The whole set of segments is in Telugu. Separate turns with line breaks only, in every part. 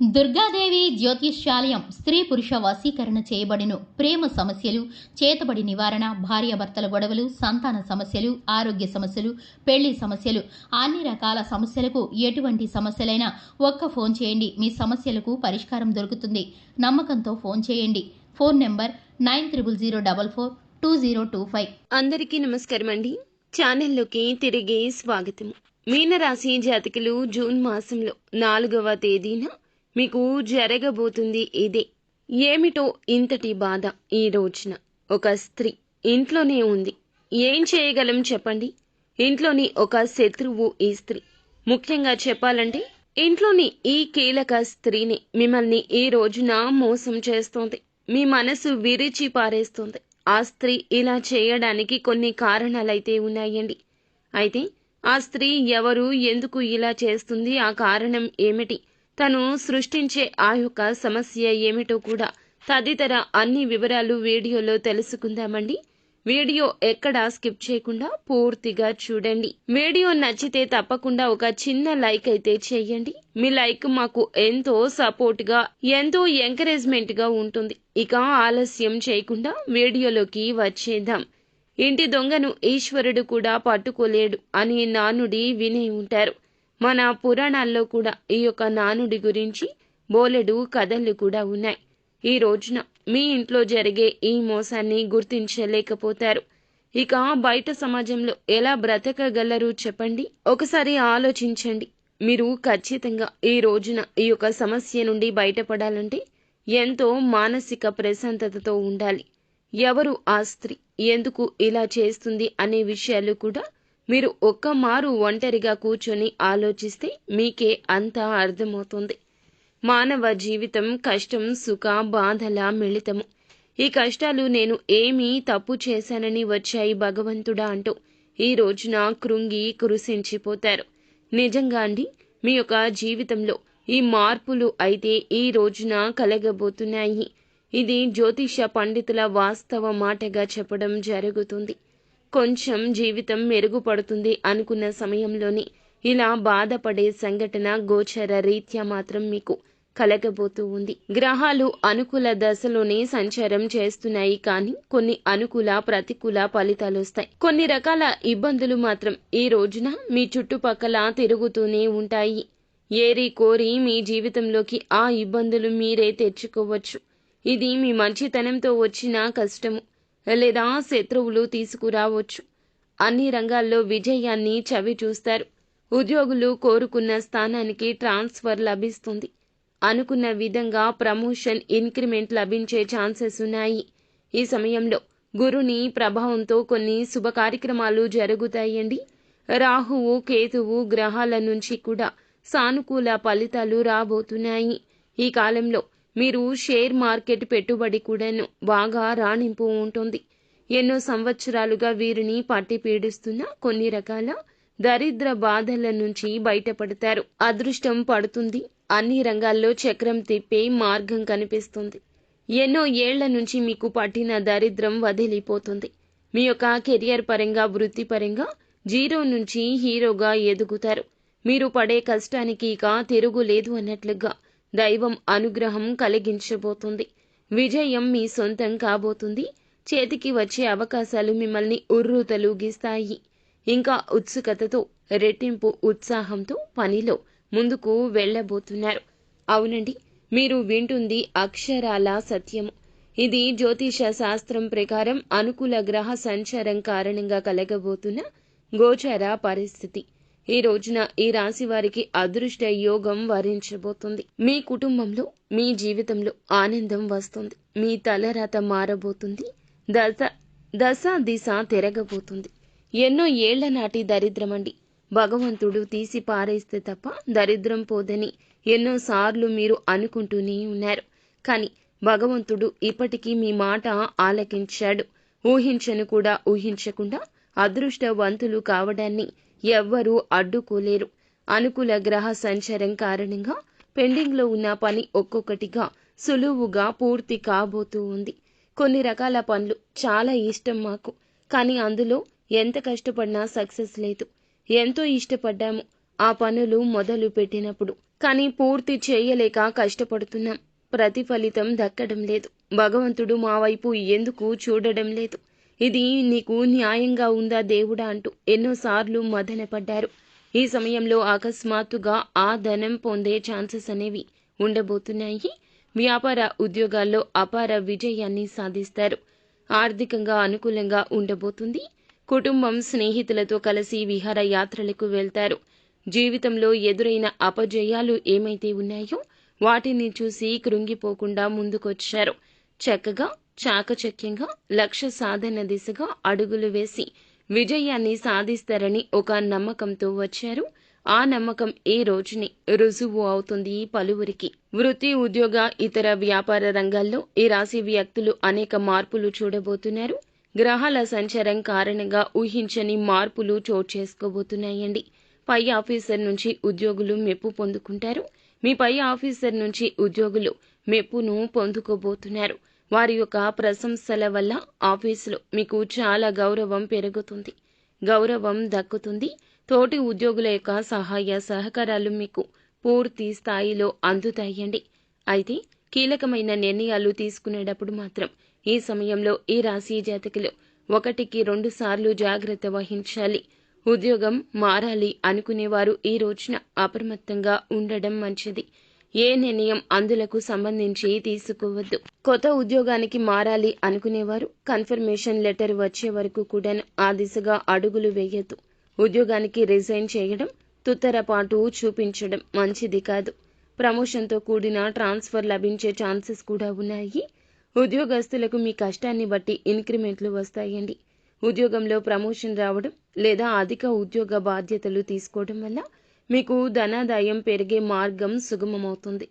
దుర్గాదేవి జ్యోతిష్యాలయం స్త్రీ పురుష వశీకరణ చేయబడిను. ప్రేమ సమస్యలు, చేతబడి నివారణ, భార్యాభర్తల గొడవలు, సంతాన సమస్యలు, ఆరోగ్య సమస్యలు, పెళ్లి సమస్యలు, అన్ని రకాల సమస్యలకు ఎటువంటి సమస్యలైనా ఒక్క ఫోన్ చేయండి. మీ సమస్యలకు పరిష్కారం దొరుకుతుంది. నమ్మకంతో ఫోన్ చేయండి. Phone number 9000442025.
అందరికీ నమస్కారం అండి. ఛానల్లోకి తిరిగి స్వాగతం. మీనరాశి జాతకులు జూన్ మాసంలో 4వ తేదీన మీకు జరగబోతుంది ఇదే. ఏమిటో ఇంతటి బాధ. ఈ రోజున ఒక స్త్రీ ఇంట్లోనే ఉంది. ఏం చేయగలం చెప్పండి? ఇంట్లోని ఒక శత్రువు ఈ స్త్రీ. ముఖ్యంగా చెప్పాలంటే ఇంట్లోని ఈ కీలక స్త్రీని మిమ్మల్ని ఈ రోజున మోసం చేస్తోంది. మీ మనసు విరిచి పారేస్తోంది. ఆ స్త్రీ ఇలా చేయడానికి కొన్ని కారణాలైతే ఉన్నాయండి. అయితే ఆ స్త్రీ ఎవరు, ఎందుకు ఇలా చేస్తుంది, ఆ కారణం ఏమిటి, తను సృష్టించే ఆ యొక్క సమస్య ఏమిటో కూడా తదితర అన్ని వివరాలు వీడియోలో తెలుసుకుందామండి. వీడియో ఎక్కడా స్కిప్ చేయకుండా పూర్తిగా చూడండి. వీడియో నచ్చితే తప్పకుండా ఒక చిన్న లైక్ అయితే చేయండి. మీ లైక్ మాకు ఎంతో సపోర్ట్ గా, ఎంతో ఎంకరేజ్మెంట్ గా ఉంటుంది. ఇక ఆలస్యం చేయకుండా వీడియోలోకి వచ్చేద్దాం. ఇంటి దొంగను ఈశ్వరుడు కూడా పట్టుకోలేడు అని నానుడి వినే ఉంటారు. మన పురాణాల్లో కూడా ఈ యొక్క నానుడి గురించి బోలెడు కథలు కూడా ఉన్నాయి. ఈ రోజున మీ ఇంట్లో జరిగే ఈ మోసాన్ని గుర్తించలేకపోతారు. ఇక బయట సమాజంలో ఎలా బ్రతకగలరు చెప్పండి? ఒకసారి ఆలోచించండి. మీరు ఖచ్చితంగా ఈ రోజున ఈ యొక్క సమస్య నుండి బయటపడాలంటే ఎంతో మానసిక ప్రశాంతతతో ఉండాలి. ఎవరు ఆ స్త్రీ, ఎందుకు ఇలా చేస్తుంది అనే విషయాలు కూడా మీరు ఒక్కమారు ఒంటరిగా కూర్చొని ఆలోచిస్తే మీకే అంతా అర్థమవుతుంది. మానవ జీవితం కష్టం, సుఖ, బాధల మిళితము. ఈ కష్టాలు నేను ఏమీ తప్పు చేశానని వచ్చాయి భగవంతుడా అంటూ ఈ రోజున కృంగి కృషించిపోతారు. నిజంగా అండి, మీ యొక్క జీవితంలో ఈ మార్పులు అయితే ఈ రోజున కలగబోతున్నాయి. ఇది జ్యోతిష పండితుల వాస్తవ మాటగా చెప్పడం జరుగుతుంది. కొంచెం జీవితం మెరుగుపడుతుంది అనుకున్న సమయంలోని ఇలా బాధపడే సంఘటన గోచర రీత్యా మాత్రం మీకు కలగబోతూ ఉంది. గ్రహాలు అనుకూల దశలోనే సంచారం చేస్తున్నాయి, కానీ కొన్ని అనుకూల ప్రతికూల ఫలితాలు వస్తాయి. కొన్ని రకాల ఇబ్బందులు మాత్రం ఈ రోజున మీ చుట్టుపక్కల తిరుగుతూనే ఉంటాయి. ఏరి కోరి మీ జీవితంలోకి ఆ ఇబ్బందులు మీరే తెచ్చుకోవచ్చు. ఇది మీ మంచితనంతో వచ్చిన కష్టము, లేదా శత్రువులు తీసుకురావచ్చు. అన్ని రంగాల్లో విజయాన్ని చవి చూస్తారు. ఉద్యోగులు కోరుకున్న స్థానానికి ట్రాన్స్ఫర్ లభిస్తుంది. అనుకున్న విధంగా ప్రమోషన్, ఇంక్రిమెంట్ లభించే ఛాన్సెస్ ఉన్నాయి. ఈ సమయంలో గురుని ప్రభావంతో కొన్ని శుభ కార్యక్రమాలు జరుగుతాయండి. రాహువు, కేతువు గ్రహాల నుంచి కూడా సానుకూల ఫలితాలు రాబోతున్నాయి. ఈ కాలంలో మీరు షేర్ మార్కెట్ పెట్టుబడి కూడాను బాగా రాణింపు ఉంటుంది. ఎన్నో సంవత్సరాలుగా వీరిని పట్టి పీడిస్తున్న కొన్ని రకాల దరిద్ర బాధల నుంచి బయటపడతారు. అదృష్టం పడుతుంది. అన్ని రంగాల్లో చక్రం తిప్పే మార్గం కనిపిస్తుంది. ఎన్నో ఏళ్ల నుంచి మీకు పట్టిన దరిద్రం వదిలిపోతుంది. మీ యొక్క కెరియర్ పరంగా, వృత్తిపరంగా జీరో నుంచి హీరోగా ఎదుగుతారు. మీరు పడే కష్టానికి ఇక తిరుగులేదు అన్నట్లుగా దైవం అనుగ్రహం కలిగించబోతుంది. విజయం మీ సొంతం కాబోతుంది. చేతికి వచ్చే అవకాశాలు మిమ్మల్ని ఉర్రూతలూగిస్తాయి. ఇంకా ఉత్సుకతతో, రెట్టింపు ఉత్సాహంతో పనిలో ముందుకు వెళ్ళబోతున్నారు. అవునండి, మీరు వింటుంది అక్షరాల సత్యము. ఇది జ్యోతిష శాస్త్రం ప్రకారం అనుకూల గ్రహ సంచారం కారణంగా కలగబోతున్న గోచర పరిస్థితి. ఈ రోజున ఈ రాశి వారికి అదృష్ట యోగం వరించబోతుంది. మీ కుటుంబంలో, మీ జీవితంలో ఆనందం వస్తుంది. మీ తలరాత మారబోతుంది. దశ దిశ తిరగబోతుంది. ఎన్నో ఏళ్ల నాటి దరిద్రమండి, భగవంతుడు తీసి పారేస్తే తప్ప దరిద్రం పోదని ఎన్నోసార్లు మీరు అనుకుంటూనే ఉన్నారు. కానీ భగవంతుడు ఇప్పటికీ మీ మాట ఆలకించాడు. ఊహించను కూడా ఊహించకుండా అదృష్టవంతులు కావడాన్ని ఎవ్వరూ అడ్డుకోలేరు. అనుకూల గ్రహ సంచారం కారణంగా పెండింగ్లో ఉన్న పని ఒక్కొక్కటిగా సులువుగా పూర్తి కాబోతూ ఉంది. కొన్ని రకాల పనులు చాలా ఇష్టం మాకు, కానీ అందులో ఎంత కష్టపడినా సక్సెస్ లేదు. ఎంతో ఇష్టపడ్డాము. ఆ పనులు మొదలు పెట్టినప్పుడు కానీ పూర్తి చేయలేక కష్టపడుతున్నాం. ప్రతిఫలితం దక్కడం లేదు. భగవంతుడు మా వైపు ఎందుకు చూడడం లేదు? ఇది నీకు న్యాయంగా ఉందా దేవుడా అంటూ ఎన్నోసార్లు మదనపడ్డారు. ఈ సమయంలో అకస్మాత్తుగా ఆ ధనం పొందే ఛాన్సెస్ అనేవి ఉండబోతున్నాయి. వ్యాపార ఉద్యోగాల్లో అపార విజయాన్ని సాధిస్తారు. ఆర్థికంగా అనుకూలంగా ఉండబోతుంది. కుటుంబం స్నేహితులతో కలిసి విహారయాత్రలకు వెళ్తారు. జీవితంలో ఎదురైన అపజయాలు ఏమైతే ఉన్నాయో వాటిని చూసి కృంగిపోకుండా ముందుకొచ్చారు. చక్కగా చాకచక్యంగా లక్ష్య సాధన దిశగా అడుగులు వేసి విజయాన్ని సాధిస్తారని ఒక నమ్మకంతో వచ్చారు. ఆ నమ్మకం ఈ రోజుని రుజువు అవుతుంది పలువురికి. వృత్తి, ఉద్యోగ, ఇతర వ్యాపార రంగాల్లో ఈ రాశి వ్యక్తులు అనేక మార్పులు చూడబోతున్నారు. గ్రహాల సంచారం కారణంగా ఊహించని మార్పులు చోటు చేసుకోబోతున్నాయండి. పై ఆఫీసర్ నుంచి ఉద్యోగులు మెప్పు పొందుకుంటారు. మీ పై ఆఫీసర్ నుంచి ఉద్యోగులు మెప్పును పొందుకోబోతున్నారు. వారి యొక్క ప్రశంసల వల్ల ఆఫీసులో మీకు చాలా గౌరవం పెరుగుతుంది. గౌరవం దక్కుతుంది. తోటి ఉద్యోగుల యొక్క సహాయ సహకారాలు మీకు పూర్తి స్థాయిలో అందుతాయండి. అయితే కీలకమైన నిర్ణయాలు తీసుకునేటప్పుడు మాత్రం ఈ సమయంలో ఈ రాశి జాతకులు 1-2 సార్లు జాగ్రత్త వహించాలి. ఉద్యోగం మారాలి అనుకునేవారు ఈ రోజున అప్రమత్తంగా ఉండడం మంచిది. ఏ నిర్ణయం అందులకు సంబంధించి తీసుకోవద్దు. కొత్త ఉద్యోగానికి మారాలి అనుకునేవారు కన్ఫర్మేషన్ లెటర్ వచ్చే వరకు కూడా ఆ దిశగా అడుగులు వేయొద్దు. ఉద్యోగానికి రిజైన్ చేయడం, తుత్తరపాటు చూపించడం మంచిది కాదు. ప్రమోషన్తో కూడిన ట్రాన్స్ఫర్ లభించే ఛాన్సెస్ కూడా ఉన్నాయి. ఉద్యోగస్తులకు మీ కష్టాన్ని బట్టి ఇంక్రిమెంట్లు వస్తాయండి. ఉద్యోగంలో ప్రమోషన్ రావడం లేదా అధిక ఉద్యోగ బాధ్యతలు తీసుకోవడం వల్ల మీకు ధనాదాయం పెరిగే మార్గం సుగమమవుతుంది.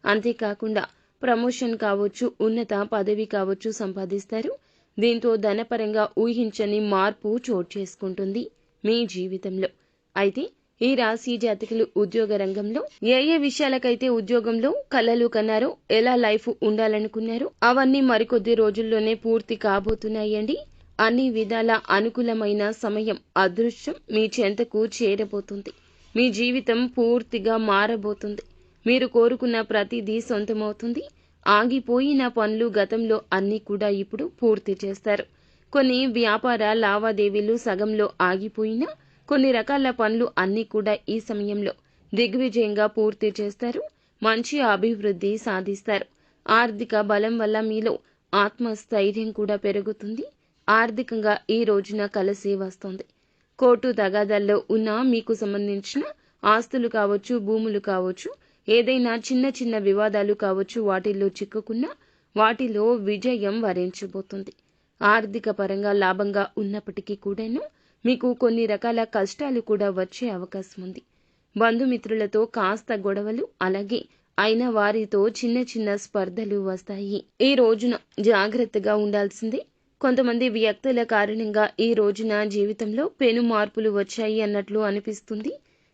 అంతేకాకుండా ప్రమోషన్ కావచ్చు, ఉన్నత పదవి కావచ్చు సంపాదిస్తారు. దీంతో ధనపరంగా ఊహించని మార్పు చోటు చేసుకుంటుంది మీ జీవితంలో. అయితే ఈ రాశి జాతకులు ఉద్యోగ రంగంలో ఏ విషయాలకైతే ఉద్యోగంలో కలలు కన్నారో, ఎలా లైఫ్ ఉండాలనుకున్నారో అవన్నీ మరికొద్ది రోజుల్లోనే పూర్తి కాబోతున్నాయండి. అన్ని విధాల అనుకూలమైన సమయం, అదృష్టం మీ చెంతకు చేరబోతుంది. మీ జీవితం పూర్తిగా మారబోతుంది. మీరు కోరుకున్న ప్రతిదీ సొంతమవుతుంది. ఆగిపోయిన పనులు గతంలో అన్నీ కూడా ఇప్పుడు పూర్తి చేస్తారు. కొన్ని వ్యాపార లావాదేవీలు సగంలో ఆగిపోయినా కొన్ని రకాల పనులు అన్నీ కూడా ఈ సమయంలో దిగ్విజయంగా పూర్తి చేస్తారు. మంచి అభివృద్ధి సాధిస్తారు. ఆర్థిక బలం వల్ల మీలో ఆత్మస్థైర్యం కూడా పెరుగుతుంది. ఆర్థికంగా ఈ రోజున కలిసి వస్తుంది. కోర్టు తగాదాల్లో ఉన్న మీకు సంబంధించిన ఆస్తులు కావచ్చు, భూములు కావచ్చు, ఏదైనా చిన్న చిన్న వివాదాలు కావచ్చు, వాటిల్లో చిక్కుకున్నా వాటిలో విజయం వరించబోతుంది. ఆర్థిక పరంగా లాభంగా ఉన్నప్పటికీ కూడాను మీకు కొన్ని రకాల కష్టాలు కూడా వచ్చే అవకాశం ఉంది. బంధుమిత్రులతో కాస్త గొడవలు, అలాగే అయిన వారితో చిన్న చిన్న స్పర్ధలు వస్తాయి. ఈ రోజున జాగ్రత్తగా ఉండాల్సిందే. కొంతమంది వ్యక్తుల కారణంగా ఈ రోజున జీవితంలో పెను మార్పులు వచ్చాయి అన్నట్లు అనిపిస్తుంది.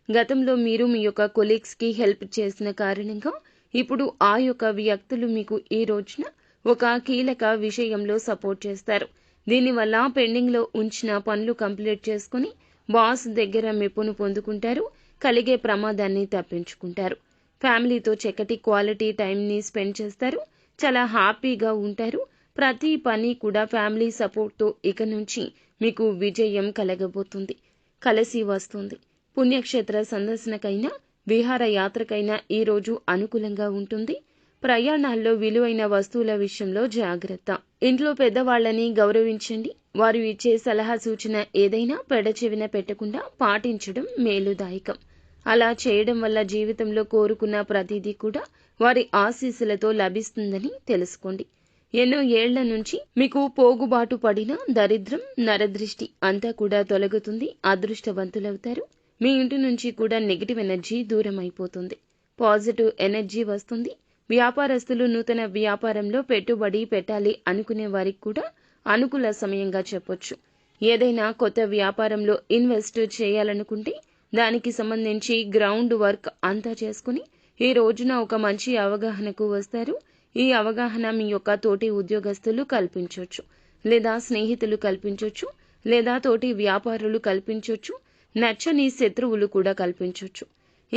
గతంలో మీరు మీ యొక్క కొలీగ్స్ కి హెల్ప్ చేసిన కారణంగా ఇప్పుడు ఆ యొక్క వ్యక్తులు మీకు ఈ రోజున ఒక కీలక విషయంలో సపోర్ట్ చేస్తారు. దీనివల్ల పెండింగ్ లో ఉంచిన పనులు కంప్లీట్ చేసుకుని బాస్ దగ్గర మెప్పును పొందుకుంటారు. కలిగే ప్రమాదాన్ని తప్పించుకుంటారు. ఫ్యామిలీతో చక్కటి క్వాలిటీ టైంని స్పెండ్ చేస్తారు. చాలా హ్యాపీగా ఉంటారు. ప్రతి పని కూడా ఫ్యామిలీ సపోర్ట్తో ఇక నుంచి మీకు విజయం కలగబోతుంది. కలిసి వస్తుంది. పుణ్యక్షేత్ర సందర్శనకైనా, విహారయాత్రకైనా ఈ రోజు అనుకూలంగా ఉంటుంది. ప్రయాణాల్లో విలువైన వస్తువుల విషయంలో జాగ్రత్త. ఇంట్లో పెద్దవాళ్లని గౌరవించండి. వారు ఇచ్చే సలహా సూచన ఏదైనా పెడచెవిన పెట్టకుండా పాటించడం మేలుదాయకం. అలా చేయడం వల్ల జీవితంలో కోరుకున్న ప్రతిదీ కూడా వారి ఆశీస్సులతో లభిస్తుందని తెలుసుకోండి. ఎన్నో ఏళ్ల నుంచి మీకు పోగుబాటు పడిన దరిద్రం, నరదృష్టి అంతా కూడా తొలగుతుంది. అదృష్టవంతులవుతారు. మీ ఇంటి నుంచి కూడా నెగిటివ్ ఎనర్జీ దూరం అయిపోతుంది. పాజిటివ్ ఎనర్జీ వస్తుంది. వ్యాపారస్తులు నూతన వ్యాపారంలో పెట్టుబడి పెట్టాలి అనుకునే వారికి కూడా అనుకూల సమయంగా చెప్పొచ్చు. ఏదైనా కొత్త వ్యాపారంలో ఇన్వెస్ట్ చేయాలనుకుంటే దానికి సంబంధించి గ్రౌండ్ వర్క్ అంతా చేసుకుని ఈ రోజున ఒక మంచి అవగాహనకు వస్తారు. ఈ అవగాహన మీ యొక్క తోటి ఉద్యోగస్తులు కల్పించవచ్చు, లేదా స్నేహితులు కల్పించవచ్చు, లేదా తోటి వ్యాపారులు కల్పించవచ్చు, నచ్చని శత్రువులు కూడా కల్పించవచ్చు.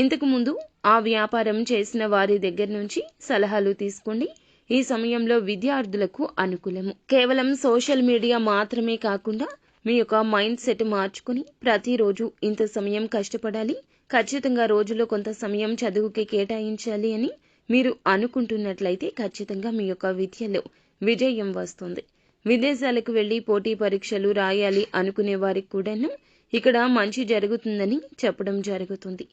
ఇంతకు ముందు ఆ వ్యాపారం చేసిన వారి దగ్గర నుంచి సలహాలు తీసుకోండి. ఈ సమయంలో విద్యార్థులకు అనుకూలము. కేవలం సోషల్ మీడియా మాత్రమే కాకుండా మీ యొక్క మైండ్ సెట్ మార్చుకుని ప్రతిరోజు ఇంత సమయం కష్టపడాలి, ఖచ్చితంగా రోజులో కొంత సమయం చదువుకి కేటాయించాలి అని మీరు అనుకుంటున్నట్లయితే ఖచ్చితంగా మీ యొక్క విద్యలో విజయం వస్తుంది. విదేశాలకు వెళ్లి పోటీ పరీక్షలు రాయాలి అనుకునే వారికి కూడాను ఇక్కడ మంచి జరుగుతుందని చెప్పడం జరుగుతుంది.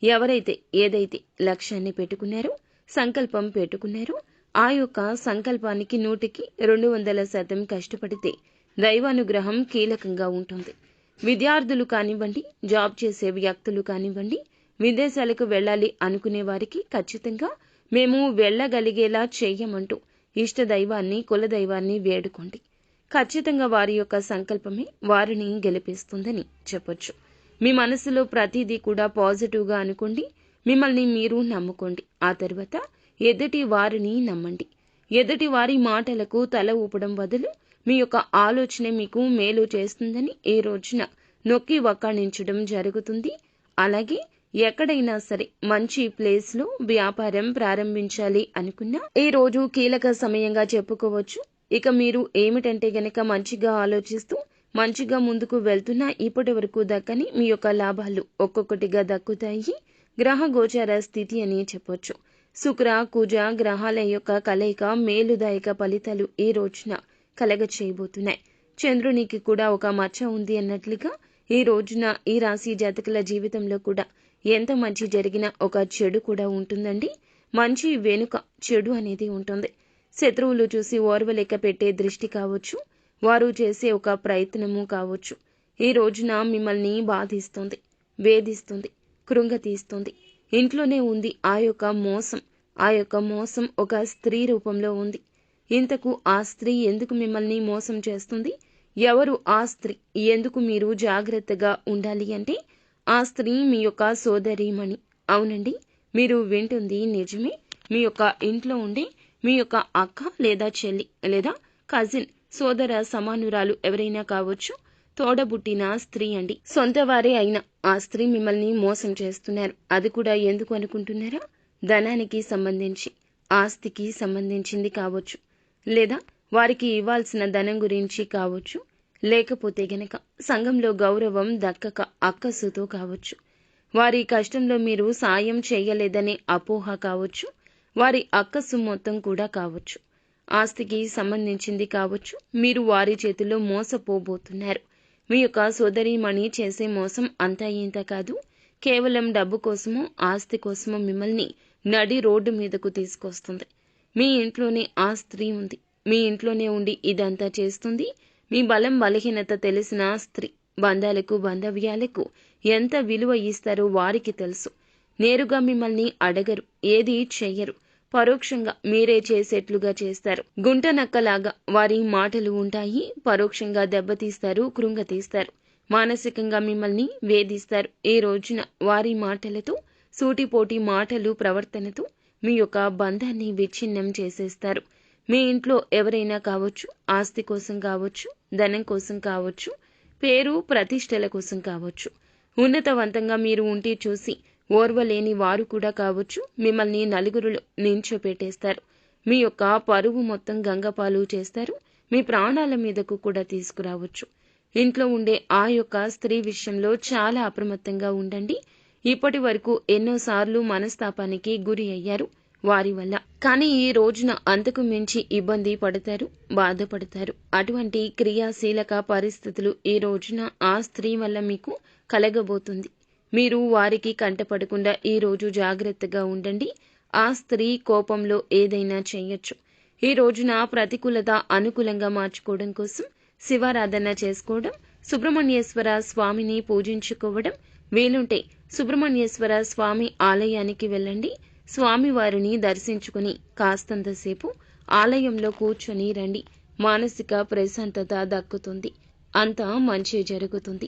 ఎవరైతే ఏదైతే లక్ష్యాన్ని పెట్టుకున్నారో, సంకల్పం పెట్టుకున్నారో ఆ యొక్క సంకల్పానికి 100కి 200% కష్టపడితే దైవానుగ్రహం కీలకంగా ఉంటుంది. విద్యార్థులు కానివ్వండి, జాబ్ చేసే వ్యక్తులు కానివ్వండి, విదేశాలకు వెళ్ళాలి అనుకునే వారికి ఖచ్చితంగా మేము వెళ్ళగలిగేలా చేయమంటూ ఇష్టదైవాన్ని, కులదైవాన్ని వేడుకోండి. ఖచ్చితంగా వారి యొక్క సంకల్పమే వారిని గెలిపిస్తుందని చెప్పొచ్చు. మీ మనసులో ప్రతిదీ కూడా పాజిటివ్గా అనుకోండి. మిమ్మల్ని మీరు నమ్ముకోండి. ఆ తర్వాత ఎదుటి వారిని నమ్మండి. ఎదుటి వారి మాటలకు తల ఊపడం బదులు మీ యొక్క ఆలోచన మీకు మేలు చేస్తుందని ఈ రోజున నొక్కి వక్కాణించడం జరుగుతుంది. అలాగే ఎక్కడైనా సరే మంచి ప్లేస్ లో వ్యాపారం ప్రారంభించాలి అనుకున్నా ఈ రోజు కీలక సమయంగా చెప్పుకోవచ్చు. ఇక మీరు ఏమిటంటే గనక మంచిగా ఆలోచిస్తూ మంచిగా ముందుకు వెళ్తున్నా ఇప్పటి వరకు దక్కని మీ యొక్క లాభాలు ఒక్కొక్కటిగా దక్కుతాయి. గ్రహ గోచార స్థితి అని చెప్పొచ్చు. శుక్ర కుజ గ్రహాల యొక్క కలయిక మేలుదాయక ఫలితాలు ఈ రోజున కలగ చేయబోతున్నాయి. చంద్రునికి కూడా ఒక మచ్చ ఉంది అన్నట్లుగా ఈ రోజున ఈ రాశి జాతకుల జీవితంలో కూడా ఎంత మంచి జరిగినా ఒక చెడు కూడా ఉంటుందండి. మంచి వెనుక చెడు అనేది ఉంటుంది. శత్రువులు చూసి ఓర్వలేక పెట్టే దృష్టి కావచ్చు, వారు చేసే ఒక ప్రయత్నము కావచ్చు, ఈ రోజున మిమ్మల్ని బాధిస్తుంది, వేధిస్తుంది, కృంగతీస్తుంది. ఇంట్లోనే ఉంది ఆ యొక్క మోసం. ఆ యొక్క మోసం ఒక స్త్రీ రూపంలో ఉంది. ఇంతకు ఆ స్త్రీ ఎందుకు మిమ్మల్ని మోసం చేస్తుంది? ఎవరు ఆ స్త్రీ? ఎందుకు మీరు జాగ్రత్తగా ఉండాలి అంటే ఆ స్త్రీ మీ యొక్క సోదరీమణి. అవునండి, మీరు వింటుంది నిజమే. మీ యొక్క ఇంట్లో ఉండే మీ యొక్క అక్క లేదా చెల్లి లేదా కజిన్, సోదర సమానురాలు ఎవరైనా కావచ్చు, తోడబుట్టిన స్త్రీ అండి. సొంత వారే అయినా ఆ స్త్రీ మిమ్మల్ని మోసం చేస్తున్నారు. అది కూడా ఎందుకు అనుకుంటున్నారా? ధనానికి సంబంధించి, ఆస్తికి సంబంధించింది కావచ్చు, లేదా వారికి ఇవ్వాల్సిన ధనం గురించి కావచ్చు, లేకపోతే గనక సంఘంలో గౌరవం దక్కక అక్కసుతో కావచ్చు, వారి కష్టంలో మీరు సాయం చేయలేదనే అపోహ కావచ్చు, వారి అక్కసు మొత్తం కూడా కావచ్చు, ఆస్తికి సంబంధించింది కావచ్చు. మీరు వారి చేతిలో మోసపోబోతున్నారు. మీ యొక్క సోదరీమణి చేసే మోసం అంతా ఇంత కాదు. కేవలం డబ్బు కోసమో ఆస్తి కోసమో మిమ్మల్ని నడి రోడ్డు మీదకు తీసుకొస్తుంది. మీ ఇంట్లోనే ఆ స్త్రీ ఉంది. మీ ఇంట్లోనే ఉండి ఇదంతా చేస్తుంది. మీ బలం బలహీనత తెలిసిన స్త్రీ బంధాలకు బాంధవ్యాలకు ఎంత విలువ ఇస్తారో వారికి తెలుసు. నేరుగా మిమ్మల్ని అడగరు, ఏది చెయ్యరు. పరోక్షంగా మీరే చేసేట్లుగా చేస్తారు. గుంట నక్కలాగా వారి మాటలు ఉంటాయి. పరోక్షంగా దెబ్బతీస్తారు, కృంగతీస్తారు. మానసికంగా మిమ్మల్ని వేధిస్తారు. ఈ రోజున వారి మాటలతో, సూటిపోటి మాటలు ప్రవర్తనతో మీ యొక్క బంధాన్ని విచ్ఛిన్నం చేసేస్తారు. మీ ఇంట్లో ఎవరైనా కావచ్చు, ఆస్తి కోసం కావచ్చు, ధనం కోసం కావచ్చు, పేరు ప్రతిష్టల కోసం కావచ్చు, ఉన్నతవంతంగా మీరు ఉంటే చూసి ఓర్వలేని వారు కూడా కావచ్చు, మిమ్మల్ని నలుగురులో నించోపెట్టేస్తారు. మీ యొక్క పరువు మొత్తం గంగపాలు చేస్తారు. మీ ప్రాణాల మీదకు కూడా తీసుకురావచ్చు. ఇంట్లో ఉండే ఆ యొక్క స్త్రీ విషయంలో చాలా అప్రమత్తంగా ఉండండి. ఇప్పటి వరకు ఎన్నోసార్లు మనస్తాపానికి గురి అయ్యారు వారి వల్ల. కానీ ఈ రోజున అంతకు మించి ఇబ్బంది పడతారు, బాధపడతారు. అటువంటి క్రియాశీలక పరిస్థితులు ఈ రోజున ఆ స్త్రీ వల్ల మీకు కలగబోతుంది. మీరు వారికి కంటపడకుండా ఈ రోజు జాగ్రత్తగా ఉండండి. ఆ స్త్రీ కోపంలో ఏదైనా చేయొచ్చు. ఈ రోజున ప్రతికూలత అనుకూలంగా మార్చుకోవడం కోసం శివారాధన చేసుకోవడం, సుబ్రహ్మణ్యేశ్వర స్వామిని పూజించుకోవడం, వీలుంటే సుబ్రహ్మణ్యేశ్వర స్వామి ఆలయానికి వెళ్ళండి. స్వామివారిని దర్శించుకుని కాస్తంతసేపు ఆలయంలో కూర్చొని రండి. మానసిక ప్రశాంతత దక్కుతుంది. అంతా మంచి జరుగుతుంది.